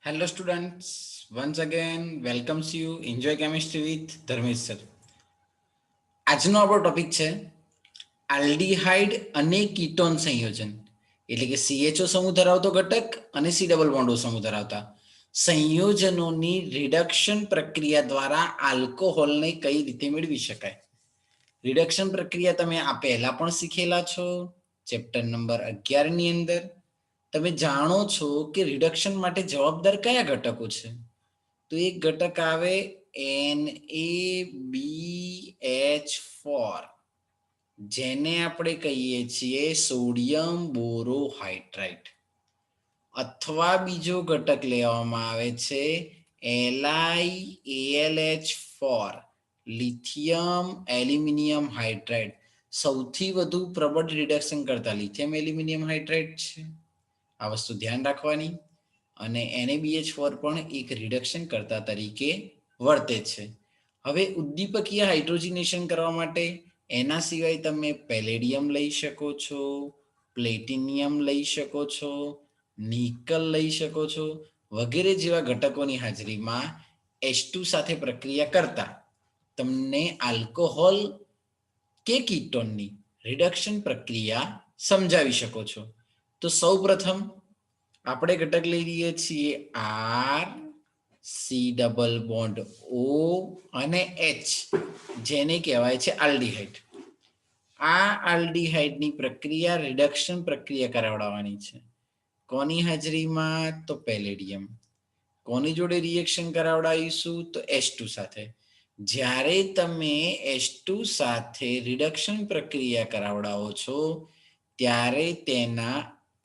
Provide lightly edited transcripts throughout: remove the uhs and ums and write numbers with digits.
Hello students, once again welcomes you Enjoy Chemistry with Dharmesh sir. આજનો આપણો topic છે aldehyde અને કીટોન સંયોજન, એટલે કે CHO સમૂહ ધરાવતો ઘટક અને C ડબલ બોન્ડ O સમૂહ ધરાવતા સંયોજનોની રિડક્શન પ્રક્રિયા દ્વારા આલ્કોહોલને કઈ રીતે મેળવી શકાય. રિડક્શન પ્રક્રિયા તમે આ પહેલા પણ શીખેલા છો ચેપ્ટર નંબર 11 ની અંદર. તમે જાણો છો કે રિડક્શન માટે જવાબદાર કયા ઘટકો છે. તો એક ઘટક આવે NaBH4, જેને આપણે કહીએ છીએ સોડિયમ બોરોહાઇડ્રેટ, અથવા બીજો ઘટક લેવામાં આવે છે LiAlH4, લિથિયમ એલ્યુમિનિયમ હાઇડ્રેટ. સૌથી વધુ પ્રબળ રિડક્શન કરતા લિથિયમ એલ્યુમિનિયમ હાઇડ્રેટ છે, આ વસ્તુ ધ્યાન રાખવાની. અને NaBH4 પણ એક રિડક્શન કરતા તરીકે વર્તે છે. હવે ઉદ્દીપકીય હાઇડ્રોજનેશન કરવા માટે એના સિવાય તમે પેલેડિયમ લઈ શકો છો, પ્લેટિનિયમ લઈ શકો છો, નિકલ લઈ શકો છો, વગેરે જેવા ઘટકોની હાજરીમાં H2 સાથે પ્રક્રિયા કરતા તમને આલ્કોહોલ કે કીટોનની રિડક્શન પ્રક્રિયા સમજાવી શકો છો. તો સૌ પ્રથમ આપણે ઘટક લઈ લઈએ છીએ R, C double bond O અને H, જેને કહેવાય છે આલ્ડીહાઇડ. આ આલ્ડીહાઇડની પ્રક્રિયા રિડક્શન પ્રક્રિયા કરાવડાવવાની છે. કોની હાજરીમાં? તો પેલેડિયમ. કોની જોડે રિએક્શન કરાવડાવીશું? તો H2 સાથે. જ્યારે તમે H2 સાથે રિડક્શન પ્રક્રિયા કરાવડાવો છો ત્યારે તેના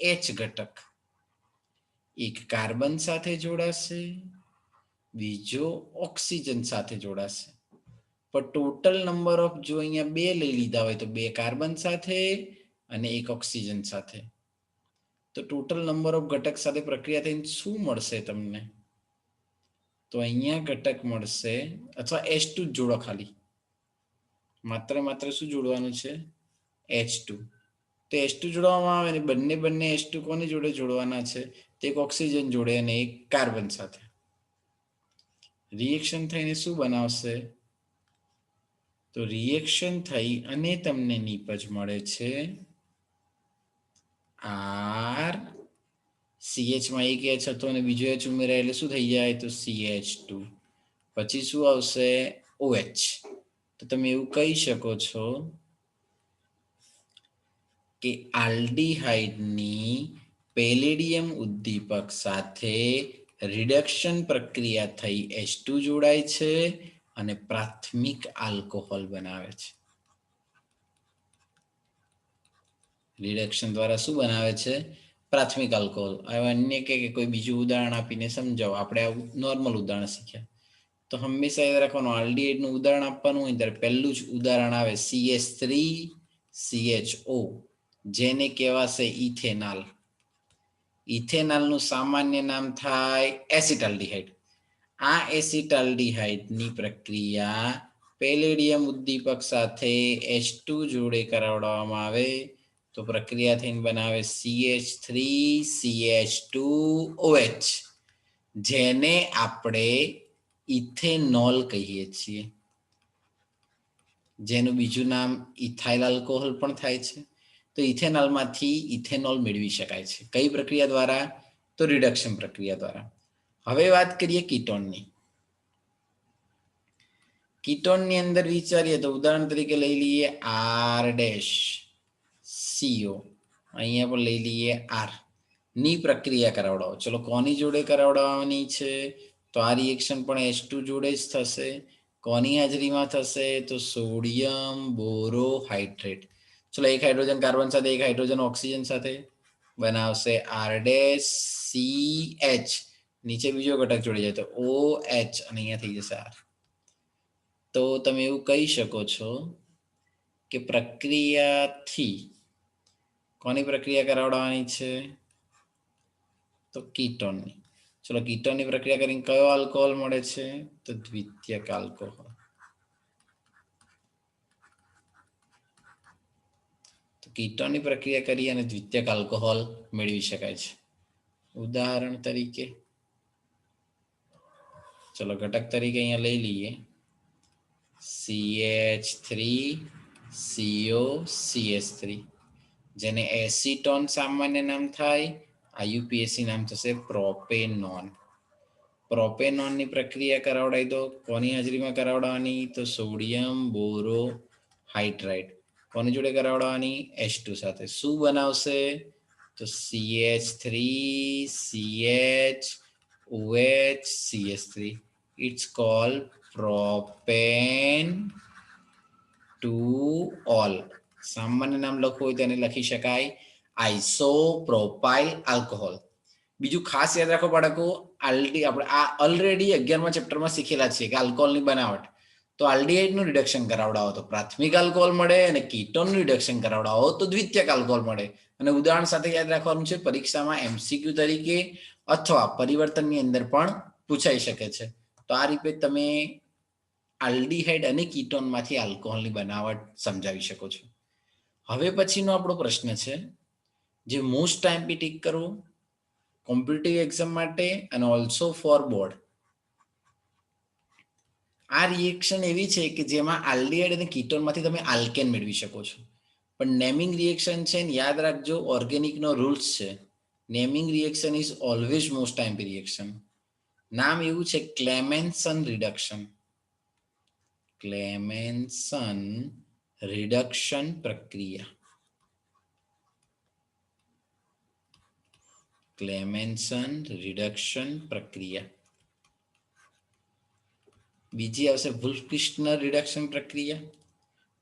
H ઘટક એક કાર્બન સાથે જોડાશે, બીજો ઓક્સિજન સાથે જોડાશે. પણ ટોટલ નંબર ઓફ જો અહીંયા બે લઈ લીધા હોય તો બે કાર્બન સાથે અને એક ઓક્સિજન સાથે. તો ટોટલ નંબર ઓફ ઘટક સાથે પ્રક્રિયા થઈને શું મળશે તમને? તો અહીંયા ઘટક મળશે, અથવા H2 જ જોડો, ખાલી માત્ર શું જોડવાનું છે? H2. તો H2 જોડવામાં આવે ને બંને H2 કોની જોડે જોડવાના છે? તો એક ઓક્સિજન જોડે અને એક કાર્બન સાથે. રિએક્શન થઈને શું બનાવશે? તો રિએક્શન થઈ અને તમને નીપજ મળે છે R, CH માં એક H હતો અને બીજો H ઉમેરાય એટલે શું થઈ જાય? તો CH2. પછી શું આવશે? OH. તો તમે એવું કહી શકો છો કે આલ્ડીહાઇડની પેલેડિયમ ઉદ્દીપક સાથે રિડક્શન પ્રક્રિયા થઈ H2 જોડાય છે અને પ્રાથમિક આલ્કોહોલ બનાવે છે. રિડક્શન દ્વારા શું બનાવે છે? પ્રાથમિક આલ્કોહોલ. હવે અન્ય કે કોઈ બીજું ઉદાહરણ આપીને સમજાવો. આપણે આવું નોર્મલ ઉદાહરણ શીખ્યા. તો હંમેશા યાદ રાખવાનું, આલ્ડીહાઇડનું ઉદાહરણ આપવાનું હોય ત્યારે પહેલું જ ઉદાહરણ આવે CH3CHO, જેને કહેવાશે ઇથેનોલ. ઇથેનોલનું સામાન્ય નામ થાય એસિટાલ્ડીહાઇડ. આ એસિટાલ્ડીહાઇડની પ્રક્રિયા પેલેડિયમ ઉદ્દીપક સાથે H2 જોડે કરાવવામાં આવે તો પ્રક્રિયા થઈને બનાવે CH3CH2OH, જેને આપણે ઇથેનોલ કહીએ છીએ, જેનું બીજું નામ ઇથાઇલ આલ્કોહોલ પણ થાય છે. તો ઇથેનોલમાંથી ઇથેનોલ મેળવી શકાય છે. કઈ પ્રક્રિયા દ્વારા? તો રિડક્શન પ્રક્રિયા દ્વારા. હવે વાત કરીએ કીટોનની. કીટોનની અંદર વિચારીએ તો ઉદાહરણ તરીકે લઈ લઈએ R-CO, અહીંયા પણ લઈ લઈએ R ની પ્રક્રિયા કરાવડાવો. ચલો કોની જોડે કરાવડાવવાની છે? તો આ રિએક્શન પણ H2 જોડે જ થશે. કોની હાજરીમાં થશે? તો સોડિયમ બોરોહાઇડ્રેટ. ચલો એક હાઇડ્રોજન કાર્બન સાથે, એક હાઇડ્રોજન ઓક્સિજન સાથે બનાવશે R-CH. નીચે બીજો ઘટક જોડી જાય તો OH અને અહીંયા થઈ જશે R. તો તમે એવું કહી શકો છો કે પ્રક્રિયાથી કોની પ્રક્રિયા કરાવડાવવાની છે? તો કીટોનની. ચલો કીટોનની પ્રક્રિયા કરીને કયો આલ્કોહોલ મળે છે? તો દ્વિતીયક આલ્કોહોલ. તો કીટોનની પ્રક્રિયા કરી અને દ્વિતીયક આલ્કોહોલ મેળવી શકાય છે. ઉદાહરણ તરીકે ચલો ઘટક તરીકે અહીંયા લઈ લઈએ CH3COCH3 જેને એસિટોન સામાન્ય નામ થાય. આયુપીએસી નામ થશે પ્રોપેનોન. પ્રોપેનોનની પ્રક્રિયા કરાવડાવી દો. કોની હાજરીમાં કરાવડાવવાની? તો સોડિયમ બોરો હાઇડ્રાઇડ. કોની જોડે કરાવડાવવાની? H2 સાથે. શું બનાવશે? તો CH3CHOH CH3. It's called propane two ol. સામાન્ય નામ લખવું હોય તેને લખી શકાય આઇસોપ્રોપાઇલ આલ્કોહોલ. બીજું ખાસ યાદ રાખો બાળકો, આલ્ડી આપણે આ ઓલરેડી 11મા ચેપ્ટરમાં શીખેલા છે કે આલ્કોહોલની બનાવટ. તો આલ્ડીહાઇડનું રિડક્શન કરાવડાવો તો પ્રાથમિક આલ્કોહોલ મળે, અને કીટોનનું રિડક્શન કરાવડાવો તો દ્વિતીયક આલ્કોહોલ મળે. અને ઉદાહરણ સાથે યાદ રાખવાનું છે, પરીક્ષામાં MCQ તરીકે અથવા પરિવર્તનની અંદર પણ પૂછાઈ શકે છે. તો આ રીતે તમે આલ્ડીહાઇડ અને કીટોનમાંથી આલ્કોહોલની બનાવટ સમજાવી શકો છો. હવે પછીનો આપણો પ્રશ્ન છે જે મોસ્ટ ટાઈમ પી ટીક કરવું કોમ્પિટિટિવ એક્ઝામ માટે અને ઓલ્સો ફોર બોર્ડ. આ રિએક્શન એવી છે કે જેમાં આલ્ડીહાઇડ અને કીટોનમાંથી તમે આલ્કેન મેળવી શકો છો. પણ નેમિંગ રિએક્શન છે ને, યાદ રાખજો ઓર્ગેનિકનો રૂલ્સ છે, naming reaction is always most time P reaction. નામ એવું છે ક્લેમેન્સન રિડક્શન. ક્લેમેન્સન રિડક્શન પ્રક્રિયા. ક્લેમેન્સન રિડક્શન પ્રક્રિયા. બીજી આવશે વુલ્ફ-કિસ્ટનર રિડક્શન પ્રક્રિયા.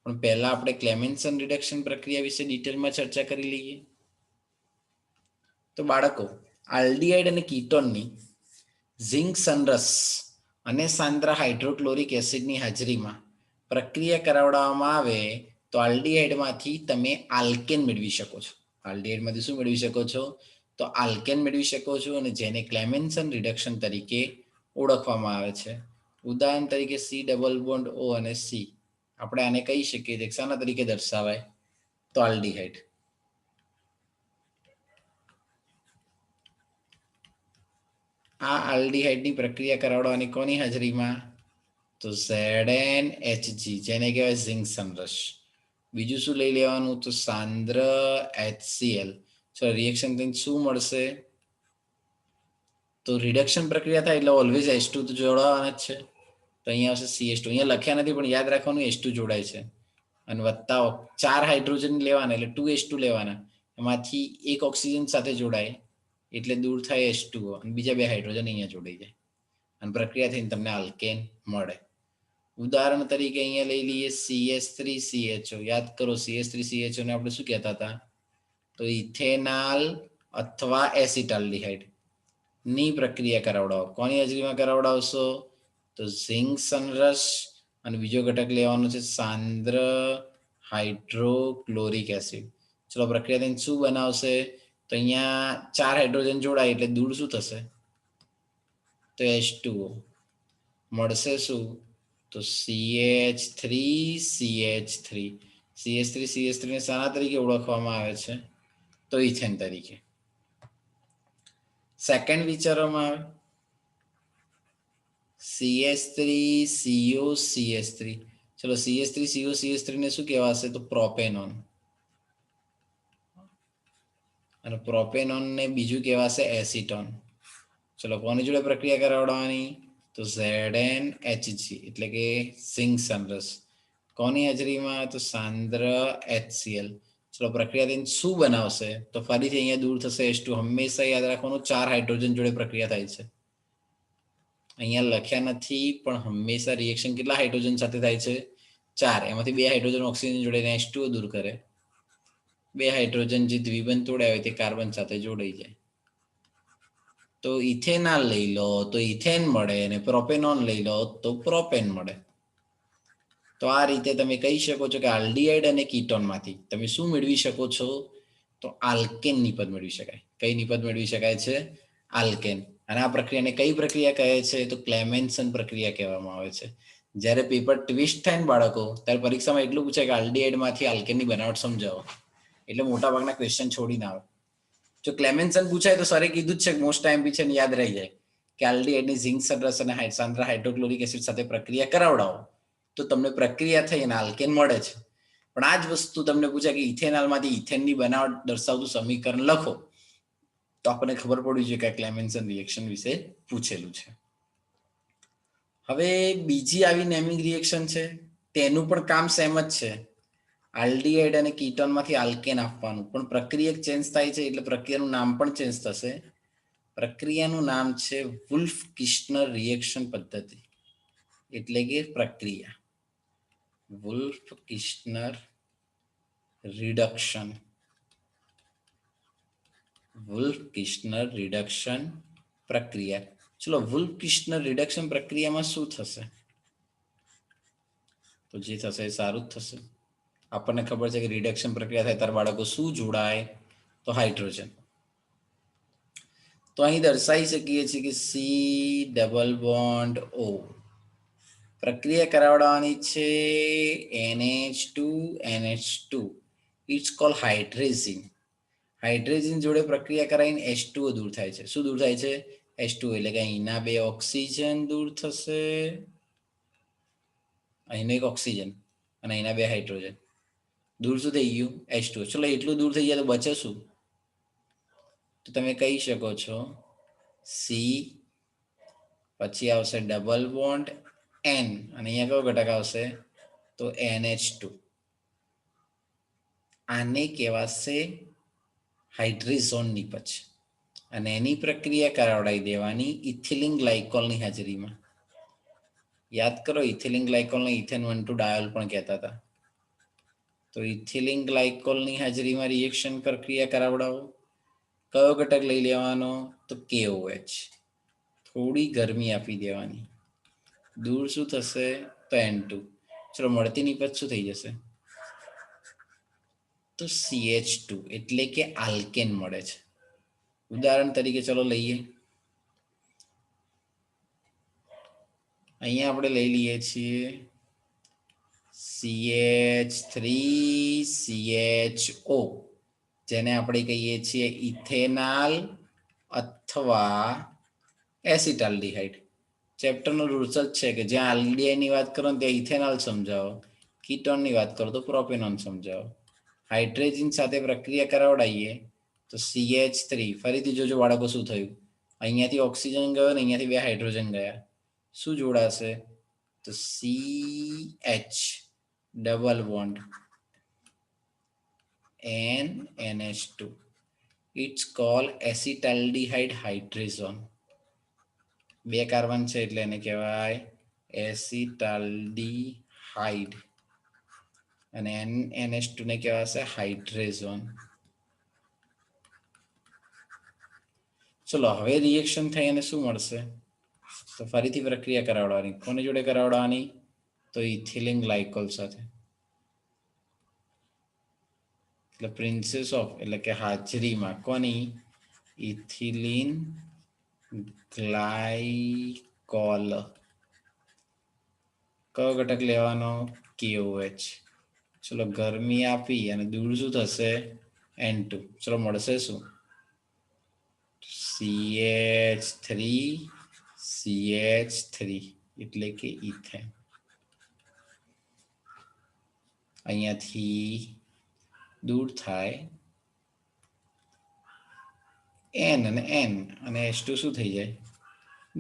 પણ પહેલા આપણે ક્લેમેન્સન રિડક્શન પ્રક્રિયા વિશે ડિટેલમાં ચર્ચા કરી લઈએ. તો બાળકો, આલ્ડીહાઇડ અને કીટોનની ઝિંક સંરસ અને સાંદ્ર હાઇડ્રોક્લોરિક એસિડની હાજરીમાં પ્રક્રિયા કરાવડાવવામાં આવે તો આલ્ડીહાઇડમાંથી તમે આલ્કેન મેળવી શકો છો. આલ્ડીહાઇડમાંથી શું મેળવી શકો છો? તો આલ્કેન મેળવી શકો છો, અને જેને ક્લેમેન્સન રિડક્શન તરીકે ઓળખવામાં આવે છે. ઉદાહરણ તરીકે C∪O અને C. આપણે આને કહી શકીએ કે શાના તરીકે દર્શાવાય? તો આલ્ડીહાઇડ. આ આલ્ડીહાઇડની પ્રક્રિયા કરાવડાવવાની કોની હાજરીમાં? તો ZnHG, જેને કહેવાય ઝિંક સંરસ. બીજું શું લઈ લેવાનું? તો સાંદ્ર HCl. ચલો રિએક્શન થઈને શું મળશે? તો રિડક્શન પ્રક્રિયા થાય એટલે ઓલવેઝ H2 તો જોડાવાના જ છે. તો અહીંયા આવશે CH2. અહીંયા લખ્યા નથી પણ યાદ રાખવાનું H2 જોડાય છે. અને વત્તા 4 હાઇડ્રોજન લેવાના એટલે 2H2 લેવાના. એમાંથી એક ઓક્સિજન સાથે જોડાય એટલે દૂર થાય H2O, અને બીજા 2 હાઇડ્રોજન અહીંયા જોડાઈ જાય અને પ્રક્રિયા થઈને તમને આલ્કેન મળે. ઉદાહરણ તરીકે અહીંયા લઈ લઈએ CH3CHO. યાદ કરો CH3CHO ને આપણે શું કહેતા હતા? તો ઇથેનાલ અથવા એસિટાલ્ડીહાઇડ ની પ્રક્રિયા કરાવડાવો. કોની હાજરીમાં કરાવડાવશો? તો ઝિંક સંરસ, અને બીજો ઘટક લેવાનો છે સાંદ્ર હાઇડ્રોક્લોરિક એસિડ. ચલો પ્રક્રિયા થઈને શું બનાવશે? તો અહીંયા 4 હાઇડ્રોજન જોડાય એટલે દૂર શું થશે? તો H2O મળશે. શું? તો CH3CH3. CH3CH3 ને શાના તરીકે ઓળખવામાં આવે છે? તો ઇથેન તરીકે. સેકન્ડ વિચારવામાં આવે CH3COCH3. ચલો CH3COCH3 ને શું કહેવાશે? તો પ્રોપેનોન. અને પ્રોપેનોન ને બીજું કહેવાશે એસિટોન. ચલો કોની જોડે પ્રક્રિયા કરાવડાવવાની? તો ZnHG એટલે કે ઝિંક સંરસ. કોની હાજરીમાં? તો સાંદ્ર HCl. ચલો પ્રક્રિયા થઈને શું બનાવશે? તો ફરીથી અહીંયા દૂર થશે H2. હંમેશા યાદ રાખવાનું 4 હાઇડ્રોજન જોડે પ્રક્રિયા થાય છે. અહીંયા લખ્યા નથી પણ હંમેશા રિએક્શન કેટલા હાઇડ્રોજન સાથે થાય છે? 4. એમાંથી 2 હાઇડ્રોજન ઓક્સિજન જોડે H2O દૂર કરે. 2 હાઇડ્રોજન જે દ્વિબંધ તોડ્યા હોય તે કાર્બન સાથે જોડાઈ જાય. તો ઇથેનાલ લઈ લો તો ઇથેન મળે, અને પ્રોપેનોન લઈ લો તો પ્રોપેન મળે. તો આ રીતે તમે કહી શકો છો કે આલ્ડીહાઇડ અને કીટોનમાંથી તમે શું મેળવી શકો છો? તો આલ્કેન નિપદ મેળવી શકાય. કઈ નિપદ મેળવી શકાય છે? આલ્કેન. અને આ પ્રક્રિયાને કઈ પ્રક્રિયા કહે છે? તો ક્લેમેન્સન પ્રક્રિયા કહેવામાં આવે છે. જ્યારે પેપર ટ્વિસ્ટ થાય ને બાળકો, ત્યારે પરીક્ષામાં એટલું પૂછે કે આલ્ડીહાઇડમાંથી આલ્કેનની બનાવટ સમજાવો. એટલે મોટાભાગના ક્વેશ્ચન છોડીને આવે. જો ક્લેમેન્સન પૂછાય તો સરે કીધું જ છે કે મોસ્ટ ટાઈમ બી છે ને યાદ રહી જાય કે આલ્ડીહાઇડની ઝિંક સલ્ફર અને સાંદ્ર હાઇડ્રોક્લોરિક એસિડ સાથે પ્રક્રિયા કરાવડાવો તો તમને પ્રક્રિયા થઈ અને આલ્કેન મળે છે. પણ આ જ વસ્તુ તમને પૂછે કે ઇથેનોલમાંથી ઇથેનની બનાવટ દર્શાવતું સમીકરણ લખો તો આપણને ખબર પડવી જોઈએ કે આ ક્લેમેન્સન રિએક્શન વિશે પૂછેલું છે. હવે બીજી આવી નેમિંગ રિએક્શન છે તેનું પણ કામ સેમ જ છે. આલ્ડીહાઇડ અને કીટોનમાંથી આલ્કેન આપવાનું, પણ પ્રક્રિયા ચેન્જ થાય છે એટલે પ્રક્રિયાનું નામ પણ ચેન્જ થશે. પ્રક્રિયાનું નામ છે વુલ્ફ કિર્ચનર રિએક્શન પદ્ધતિ, એટલે કે પ્રક્રિયા વુલ્ફ કિર્ચનર રિડક્શન. વુલ્ફ કિર્ચનર રિડક્શન પ્રક્રિયા. ચલો, વુલ્ફ કિર્ચનર રિડક્શન પ્રક્રિયામાં શું થશે? તો જે થશે એ સારું જ થશે. આપણને ખબર છે કે રિડક્શન પ્રક્રિયા થાય ત્યારે બાળકો શું જોડાય? તો હાઇડ્રોજન. તો અહીં દર્શાવી શકીએ છીએ કે C∼O પ્રક્રિયા કરાવડાવવાની છે NH2NH2. It's call હાઇડ્રેઝિન. હાઇડ્રેઝિન જોડે પ્રક્રિયા કરાવીને H2O દૂર થાય છે. શું દૂર થાય છે? H2O. એટલે કે અહીંના 2 ઓક્સિજન દૂર થશે, અહીંનો 1 ઓક્સિજન અને અહીંના 2 હાઇડ્રોજન દૂર. શું થઈ ગયું? H2O. ચલો, એટલું દૂર થઈ જાય તો બચે શું? તો તમે કહી શકો છો C, પછી આવશે ડબલ બોન્ડ N અને અહીંયા કયો ઘટક આવશે? તો NH2. આને કહેવાશે હાઇડ્રેઝોન નીપજ અને એની પ્રક્રિયા કરાવડાવી દેવાની ઇથિલિન ગ્લાયકોલની હાજરીમાં. યાદ કરો, ઇથિલિન ગ્લાયકોલને ઇથેન 1,2 ડાયોલ પણ કહેતા હતા. તો ઇથિલિન ગ્લાયકોલની હાજરીમાં રિએક્શન પ્રક્રિયા કરાવડાવો. કયો ઘટક લઈ લેવાનો? તો KOH. થોડી ગરમી આપી દેવાની. દૂર શું થશે? તો N2. ચલો, મળતી નીપજ શું થઈ જશે? તો CH2, એટલે કે આલ્કેન મળે છે. ઉદાહરણ તરીકે ચલો લઈએ. અહીંયા આપણે લઈ લઈએ છીએ CH3CHO, જેને આપણે કહીએ છીએ ઇથેનોલ અથવા એસિટાલ્ડીહાઇડ. ચેપ્ટરનો રૂલ્સ જ છે કે જ્યાં આલ્ડીહાઇડની વાત કરો ને ત્યાં ઇથેનોલ સમજાવો, કીટોનની વાત કરો તો પ્રોપેનોન સમજાવો. હાઇડ્રેજન સાથે પ્રક્રિયા કરાવડાવીએ તો CH3. ફરીથી જોજો બાળકો શું થયું? અહીંયાથી ઓક્સિજન ગયો ને અહીંયાથી 2 હાઇડ્રોજન ગયા. શું જોડાશે? તો CH double bond NH2. It's call acetaldehyde hydrazone. 2 carbon છે એટલે એને કહેવાય એસિટાલ્ડીહાઇડ અને NH2 ને કહેવાશે હાઇડ્રેઝોન. ચલો, હવે રિએક્શન થઈ અને શું મળશે? તો ફરીથી પ્રક્રિયા કરાવડાવવાની. કોની જોડે કરાવડાવવાની? તો ઇથિલિન ગ્લાયકોલ સાથે. એટલે પ્રિન્સેસ ઓફ, એટલે કે હાજરીમાં કોની? Ethylene glycol. કયો ઘટક લેવાનો? KOH. ચલો, ગરમી આપી અને દૂર શું થશે? N2. ચલો, મળશે શું? CH3CH3, એટલે કે ઇથેન. અહીંયાથી દૂર થાય N અને N અને H2 શું થઈ જાય?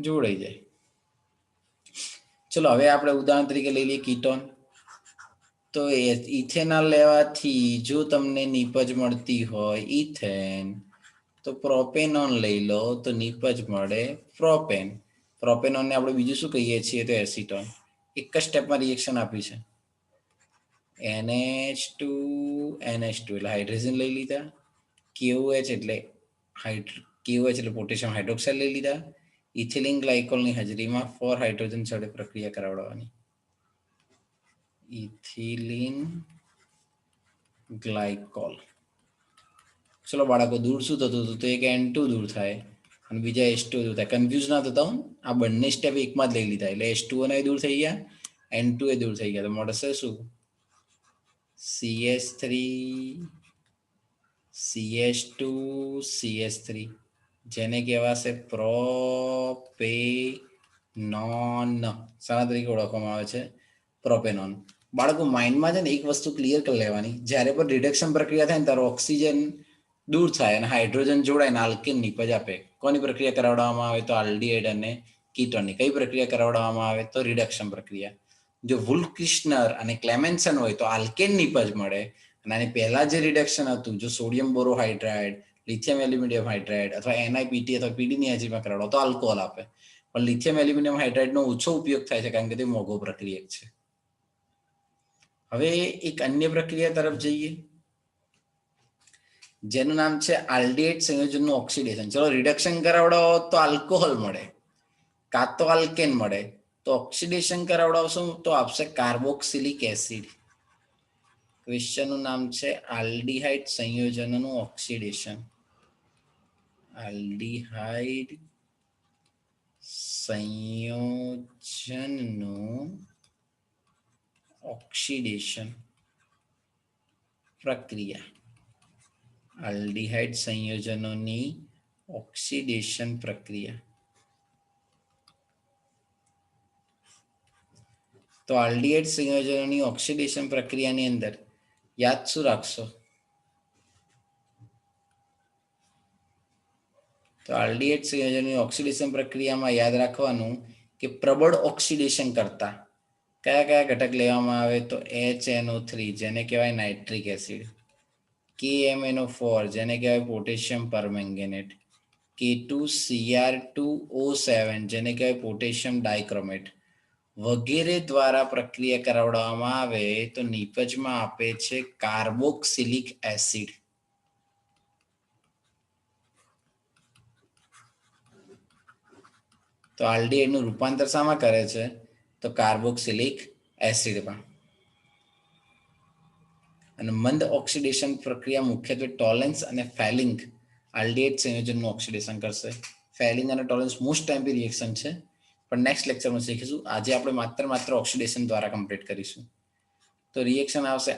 જોડાઈ જાય. ચલો, હવે આપણે ઉદાહરણ તરીકે લઈ લઈએ કીટોન. તો ઇથેનોલ લેવાથી જો તમને નીપજ મળતી હોય ઇથેન, તો પ્રોપેનોન લઈ લો તો નીપજ મળે પ્રોપેન. પ્રોપેનોનને આપણે બીજું શું કહીએ છીએ? તો એસિટોન. એક જ સ્ટેપમાં રિએક્શન આપ્યું છે. NH2NH2 એટલે હાઇડ્રોજન લઈ લીધા. KOH એટલે પોટેશિયમ હાઇડ્રોક્સાઇડ લઈ લીધા. ઇથિલિન ગ્લાયકોલની હાજરીમાં 4 હાઇડ્રોજન સાથે પ્રક્રિયા કરાવડાવવાની. Ethylene glycol. ચલો બાળકો, દૂર શું થતું હતું? તો એક N2 દૂર થાય અને બીજા H2 દૂર થાય. કન્ફ્યુઝ ના થતા હું. આ બંને સ્ટેપ એકમાં જ લઈ લીધા એટલે H2O ને દૂર થઈ ગયા, N2 એ દૂર થઈ ગયા. તો મળશે શું? CH3CH2CH3. જેને કહેવાશે પ્રોપેનોન. શાના તરીકે ઓળખવામાં આવે છે? પ્રોપેનોન. બાળકો માઇન્ડમાં છે ને એક વસ્તુ ક્લિયર કરી લેવાની, જ્યારે પણ રિડક્શન પ્રક્રિયા થાય ને ત્યારે ઓક્સિજન દૂર થાય અને હાઇડ્રોજન જોડાય ને આલ્કેન નિપજ આપે. કોની પ્રક્રિયા કરાવવામાં આવે? તો આલ્ડીહાઇડ અને કીટોનની. કઈ પ્રક્રિયા કરાવવામાં આવે? તો રિડક્શન પ્રક્રિયા. જો વુલ્ફ-કિર્ચનર અને ક્લેમેન્સન હોય તો આલ્કેન નિપજ મળે. અને આની પહેલા જે રિડક્શન હતું, જો સોડિયમ બોરોહાઇડ્રાઇડ, લિથિયમ એલ્યુમિનિયમ હાઇડ્રાઇડ અથવા NiPT અથવા પીડીની હાજરીમાં કરાવો તો આલ્કોહોલ આપે. પણ લિથિયમ એલ્યુમિનિયમ હાઇડ્રાઇડનો ઓછો ઉપયોગ થાય છે કારણ કે તે મોંઘો પ્રક્રિયક છે. હવે એક અન્ય પ્રક્રિયા તરફ જઈએ જેનું નામ છે આલ્ડીહાઇડ સંયોજનનું ઓક્સિડેશન. ચલો રિડક્શન કરાવડાવો તો આલ્કોહોલ મળે, કાં તો આલ્કેન મળે. તો ઓક્સિડેશન કરાવડાવશું તો આપશે કાર્બોક્સિલિક એસિડ. ક્વેશ્ચનનું નામ છે આલ્ડીહાઇડ સંયોજનનું ઓક્સિડેશન. આલ્ડીહાઇડ સંયોજનનું ઓક્સિડેશન પ્રક્રિયા. આલ્ડીહાઇડ સંયોજનોની ઓક્સિડેશન પ્રક્રિયા. તો આલ્ડીહાઇડ સંયોજનોની ઓક્સિડેશન પ્રક્રિયાની અંદર યાદ શું રાખશો? તો આલ્ડીહાઇડ સંયોજનોની ઓક્સિડેશન પ્રક્રિયામાં યાદ રાખવાનું કે પ્રબળ ઓક્સિડેશન કરતા કયા કયા ઘટક લેવામાં આવે? તો HNO3 જેને કહેવાય નાઇટ્રિક એસિડ, KMNO4 જેને કહેવાય પોટેશિયમ પરમેંગેનેટ, K2Cr2O7 જેને કહેવાય પોટેશિયમ ડાયક્રોમેટ વગેરે દ્વારા પ્રક્રિયા કરાવવામાં આવે તો નિપજમાં આપે છે કાર્બોક્સિલિક એસિડ. તો આલ્ડીહાઇડનું રૂપાંતર શામાં કરે છે? તો કાર્બોક્સિલિક એસિડમાં. અને મંદ ઓક્સિડેશન પ્રક્રિયા મુખ્યત્વે ટોલેન્સ અને ફેલિંગ આલ્ડીહાઇડ સંયોજનનું ઓક્સિડેશન કરશે. ફેલિંગ અને ટોલેન્સ મોસ્ટ ટાઈમથી રિએક્શન છે, પણ નેક્સ્ટ લેક્ચરમાં શીખીશું. આજે આપણે માત્ર ઓક્સિડેશન દ્વારા કમ્પ્લીટ કરીશું. તો રિએક્શન આવશે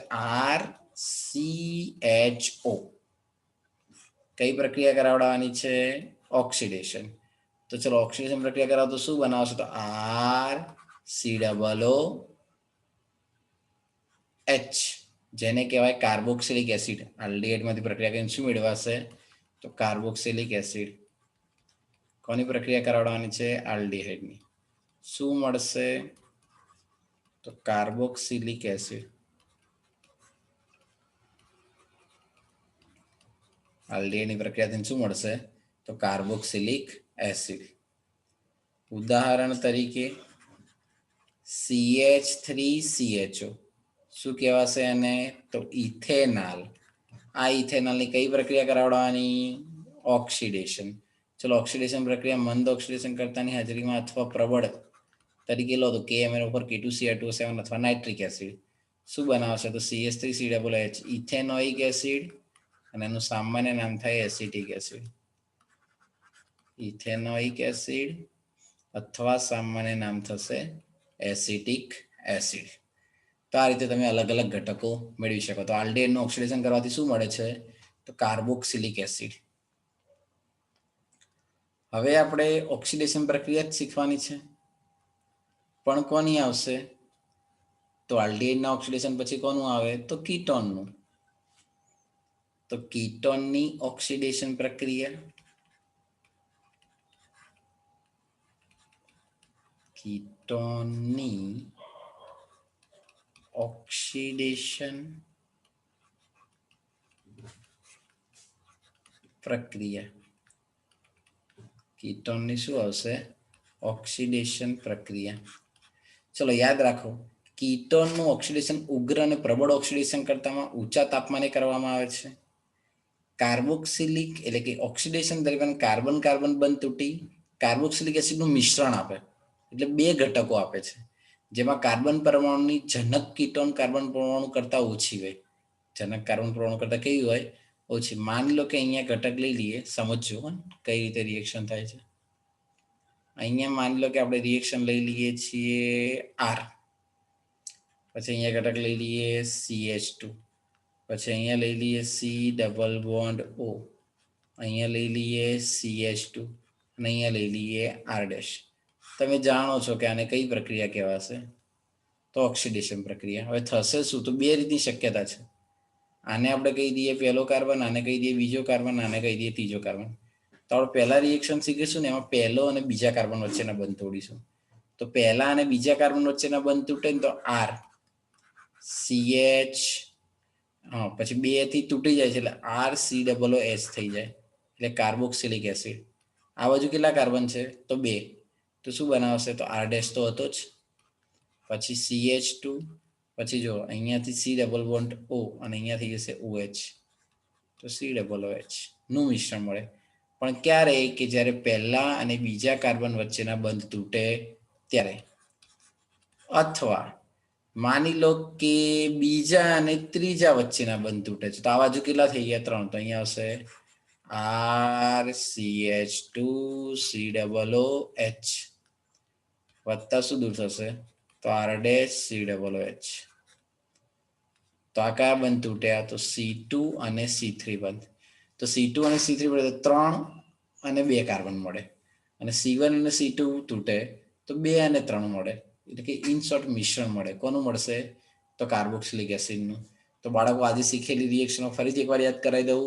RCHO. કઈ પ્રક્રિયા કરાવડાવવાની છે? ઓક્સિડેશન. તો ચલો ઓક્સિડેશન પ્રક્રિયા કરાવો તો શું બનાવશે? તો RCOOH જેને કહેવાય કાર્બોક્સિલિક એસિડ. આલ્ડીહાઇડમાંથી પ્રક્રિયા કરીને શું મેળવાશે? તો કાર્બોક્સિલિક એસિડ. કોની પ્રક્રિયા કરાવવાની છે? આલ્ડીહાઇડની. શું મળશે? તો કાર્બોક્સિલિક એસિડ. આલ્ડીહાઇડની પ્રક્રિયાથી શું મળશે? તો કાર્બોક્સિલિક એસિડ. ઉદાહરણ તરીકે CH3CHO શું કહેવાશે એને? તો ઇથેનાલ. આ ઇથેનોલની કઈ પ્રક્રિયા કરાવવાની? ઓક્સિડેશન. ચલો ઓક્સિડેશન પ્રક્રિયા મંદ ઓક્સિડેશન કરતાની હાજરીમાં અથવા પ્રબળ તરીકે લો તો KMNO4 K2Cr2O7 અથવા નાઇટ્રિક એસિડ શું બનાવશે? તો CH3COOH ઇથેનોઇક એસિડ અને એનું સામાન્ય નામ થાય એસિટિક એસિડ. ઇથેનોઇક એસિડ અથવા સામાન્ય નામ થશે એસિટિક એસિડ. તો આ રીતે તમે અલગ અલગ ઘટકો મેળવી શકો. તો આલ્ડીહાઇડનું ઓક્સિડેશન કરવાથી શું મળે છે? તો કાર્બોક્સિલિક એસિડ. હવે આપણે ઓક્સિડેશન પ્રક્રિયા જ શીખવાની છે, પણ કોની આવશે? તો આલ્ડીહાઇડના ઓક્સિડેશન પછી કોનું આવે? તો કીટોનનું. તો કીટોનની ઓક્સિડેશન પ્રક્રિયા. કીટોનની ઓક્સિડેશન પ્રક્રિયા. કીટોનની શું આવશે? ઓક્સિડેશન પ્રક્રિયા. ચલો યાદ રાખો, કીટોનનું ઓક્સિડેશન ઉગ્ર અને પ્રબળ ઓક્સિડેશન કરતામાં ઊંચા તાપમાને કરવામાં આવે છે. કાર્બોક્સિલિક એટલે કે ઓક્સિડેશન દરમિયાન કાર્બન કાર્બન બંધ તૂટી કાર્બોક્સિલિક એસિડનું મિશ્રણ આપે. એટલે બે ઘટકો આપે છે, જેમાં કાર્બન પરમાણુની જનક કીટોન કાર્બન પરમાણુ કરતા ઓછી હોય. જનક કાર્બન પરમાણુ કરતા કેવી હોય? ઓછી. માની લો કે અહીંયા ઘટક લઈ લઈએ, સમજજો કઈ રીતે રિએક્શન થાય છે. અહીંયા માની લો કે આપણે રિએક્શન લઈ લઈએ છીએ R, પછી અહીંયા ઘટક લઈ લઈએ CH2, પછી અહીંયા લઈ લઈએ C ડબલ બોન્ડ O, અહીંયા લઈ લઈએ CH2 અને અહીંયા લઈ લઈએ R ડેશ. તમે જાણો છો કે આને કઈ પ્રક્રિયા કહેવાશે? તો ઓક્સિડેશન પ્રક્રિયા. હવે થશે શું? તો બે રીતની શક્યતા છે. આને આપણે કહી દઈએ પહેલો કાર્બન, આને કહી દઈએ બીજો કાર્બન, આને કહી દઈએ ત્રીજો કાર્બન. તો આપણે પહેલા રિએક્શન શીખીશું ને એમાં પહેલો અને બીજા કાર્બન વચ્ચેના બંધ તોડીશું. તો પહેલા અને બીજા કાર્બન વચ્ચેના બંધ તૂટે ને તો R CH, હા, પછી બે થી તૂટી જાય છે એટલે RCOOH થઈ જાય, એટલે કાર્બોક્સિલિક એસિડ. આ બાજુ કેટલા કાર્બન છે? તો બે. તો શું બનાવશે? તો R ડેશ તો હતો જ, પછી CH2, પછી જો અહીંયાથી C ડબલ બોન્ડ O અને અહીંયા થઈ જશે OH, તો COOH નું મિશ્રણ મળે. પણ ક્યારે? કે જ્યારે પહેલા અને બીજા કાર્બન વચ્ચેના બંધ તૂટે ત્યારે. અથવા માની લો કે બીજા અને ત્રીજા વચ્ચેના બંધ તૂટે છે, તો આ બાજુ કેટલા થઈ ગયા? 3. તો અહીંયા આવશે RCH2COOH વત્તા શું દૂર થશે? તો R ડેશ COOH. તો આ કયા બંધ તૂટ્યા? તો C2 અને C3 બંધ. તો C2 અને C3 મળે તો 3 અને 2 કાર્બન મળે, અને C1 અને C2 તૂટે તો 2 અને 3 મળે, એટલે કે ઇન શોર્ટ મિશ્રણ મળે. કોનું મળશે? તો કાર્બોક્સિલિક એસિડનું. તો બાળકો આજે શીખેલી રિએક્શનો ફરીથી એકવાર યાદ કરાવી દઉં.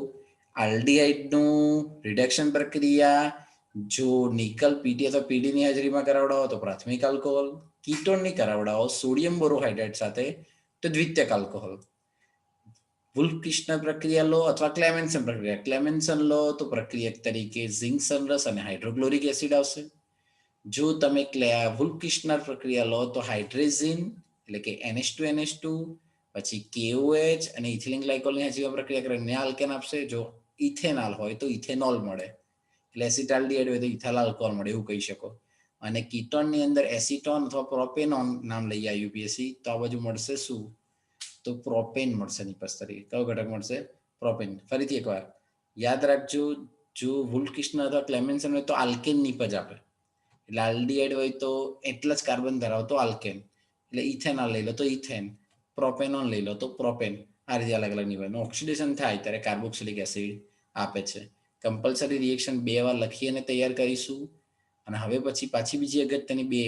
આલ્ડીહાઇડનું રિડક્શન પ્રક્રિયા જો નિકલ પીટી અથવા પીડીની હાજરીમાં કરાવડાવો તો પ્રાથમિક આલ્કોહોલ, કીટોનની કરાવડાવો સોડિયમ બોરોહાઇડ્રેટ સાથે તો દ્વિતીયક આલ્કોહોલ. વુલ્ફ-કિર્ચનર પ્રક્રિયા લો અથવા ક્લેમેન્સન પ્રક્રિયા. ક્લેમેન્સન લો તો પ્રક્રિયક તરીકે ઝિંક સનરસ અને હાઇડ્રોક્લોરિક એસિડ આવશે. જો તમે વુલ્ફ-કિર્ચનર પ્રક્રિયા લો તો હાઇડ્રેઝિન એટલે કે NH2NH2, પછી KOH અને ઇથિલિન ગ્લાયકોલની હાજરીમાં પ્રક્રિયા કરીને આલ્કેન આપશે. જો ઇથેનોલ હોય તો ઇથેનોલ મળે, એટલે એસિટાલ્ડીહાઇડ હોય તો ઇથાઇલ આલ્કોહોલ મળે, એવું કહી શકો. અને કીટોનની અંદર એસિટોન અથવા પ્રોપેનોન નામ લઈએ યુપીએસસી, તો આ બાજુ મળશે શું? તો પ્રોપેન મળશે નિપજ તરીકે. કયો ઘટક મળશે? પ્રોપેન. ફરીથી એકવાર યાદ રાખજો, જો વુલ્ફ-કિર્ચનર અથવા ક્લેમેન્સન હોય તો આલ્કેન નિપજ આપે, એટલે આલ્ડીહાઇડ હોય તો એટલા જ કાર્બન ધરાવતો આલ્કેન, એટલે ઇથેનોલ લઈ લો તો ઇથેન, પ્રોપેનોન લઈ લો તો પ્રોપેન. આ રીતે અલગ અલગ નિપજ. ઓક્સિડેશન થાય ત્યારે કાર્બોક્સિલિક એસિડ આપે છે. કમ્પલસરી રિએક્શન 2 વાર લખી અને તૈયાર કરીશું. અને હવે પછી પાછી બીજી અગત્યની 2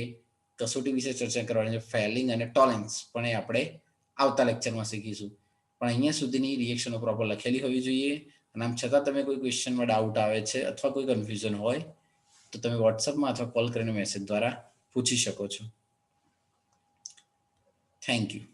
કસોટી વિશે ચર્ચા કરવાની છે, ફેલિંગ અને ટોલેન્સ, પણ એ આપણે આવતા લેક્ચરમાં શીખીશું. પણ અહીંયા સુધીની રિએક્શનો પ્રોપર લખેલી હોવી જોઈએ. અને આમ છતાં તમે કોઈ ક્વેશ્ચનમાં ડાઉટ આવે છે અથવા કોઈ કન્ફ્યુઝન હોય તો તમે વોટ્સઅપમાં અથવા કોલ કરીને મેસેજ દ્વારા પૂછી શકો છો. Thank you.